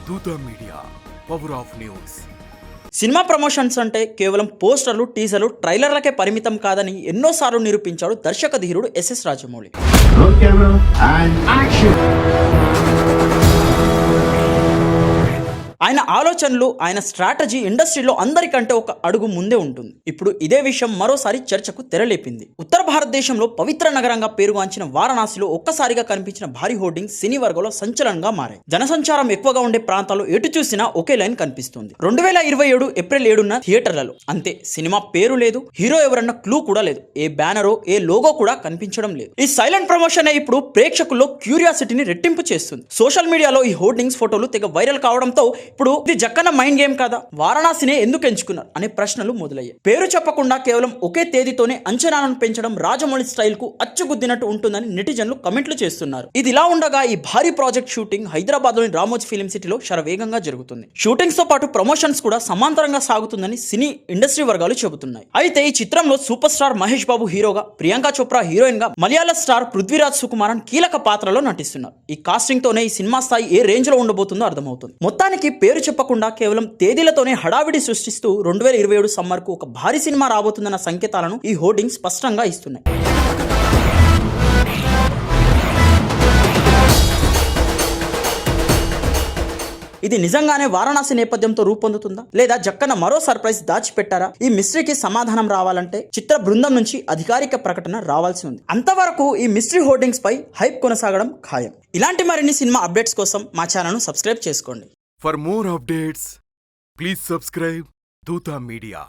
దూత media, power of news. Cinema promotions అంటే కేవలం పోస్టర్లు, టీజర్లు, ట్రైలర్లకే పరిమితం కాదని ఎన్నోసార్లు నిరూపించాడు దర్శక ధీరుడు S S Rajamouli. Roll camera and action. ఆయన ఆలోచనలు, ఆయన స్ట్రాటజీ ఇండస్ట్రీలో అందరికంటే ఒక అడుగు ముందే ఉంటుంది. ఇప్పుడు ఇదే విషయం మరోసారి చర్చకు తెరలేపింది. ఉత్తర భారతదేశంలో పవిత్ర నగరంగా పేరుగాంచిన వారణాసిలో ఒక్కసారిగా కనిపించిన భారీ హోర్డింగ్ సినీ వర్గంలో సంచలనంగా మారాయి. జనసంచారం ఎక్కువగా ఉండే ప్రాంతాల్లో ఎటు చూసినా ఒకే లైన్ కనిపిస్తుంది. 2027 ఏప్రిల్ 7న థియేటర్లలో. అంతే, సినిమా పేరు లేదు, హీరో ఎవరన్న క్లూ కూడా లేదు, ఏ బ్యానరో ఏ లోగో కూడా కనిపించడం లేదు. ఈ సైలెంట్ ప్రమోషన్ ఇప్పుడు ప్రేక్షకుల్లో క్యూరియాసిటీని రెట్టింపు చేస్తుంది. సోషల్ మీడియాలో ఈ హోర్డింగ్స్ ఫోటోలు తెగ వైరల్ కావడంతో ఇప్పుడు ఇది జక్కన్న మైండ్ గేమ్ కదా, వారణాసినే ఎందుకు ఎంచుకున్నారు అనే ప్రశ్నలు మొదలయ్యాయి. పేరు చెప్పకుండా కేవలం ఒకే తేదీతోనే అంచనాలను పెంచడం రాజమౌళి స్టైల్ కు అచ్చుగుద్దినట్టు ఉంటుందని నెటిజన్లు కమెంట్లు చేస్తున్నారు. ఇది ఇలా ఉండగా ఈ భారీ ప్రాజెక్ట్ షూటింగ్ హైదరాబాద్ లోని రామోజీ ఫిలిం సిటీలో శరవేగంగా జరుగుతుంది. షూటింగ్స్ తో పాటు ప్రమోషన్స్ కూడా సమాంతరంగా సాగుతుందని సినీ ఇండస్ట్రీ వర్గాలు చెబుతున్నాయి. అయితే ఈ చిత్రంలో సూపర్ స్టార్ మహేష్ బాబు హీరోగా, ప్రియాంక చోప్రా హీరోయిన్ గా, మలయాళ స్టార్ పృథ్వీరాజ్ సుకుమారన్ కీలక పాత్రలో నటిస్తున్నారు. ఈ కాస్టింగ్ తోనే ఈ సినిమా స్థాయి ఏ రేంజ్ లో ఉండబోతుందో అర్థమవుతుంది. మొత్తానికి పేరు చెప్పకుండా కేవలం తేదీలతోనే హడావిడి సృష్టిస్తూ 2027 సమ్మర్ కు ఒక భారీ సినిమా రాబోతుందన్న సంకేతాలను ఈ హోర్డింగ్ స్పష్టంగా ఇస్తున్నాయి. ఇది నిజంగానే వారణాసి నేపథ్యంతో రూపొందుతుందా, లేదా జక్కన మరో సర్ప్రైజ్ దాచిపెట్టారా? ఈ మిస్టరీకి సమాధానం రావాలంటే చిత్ర బృందం నుంచి అధికారిక ప్రకటన రావాల్సి ఉంది. అంతవరకు ఈ మిస్టరీ హోర్డింగ్స్ పై హైప్ కొనసాగడం ఖాయం. ఇలాంటి మరిన్ని సినిమా అప్డేట్స్ కోసం మా ఛానల్ను సబ్స్క్రైబ్ చేసుకోండి. For more updates, please subscribe Dutta Media.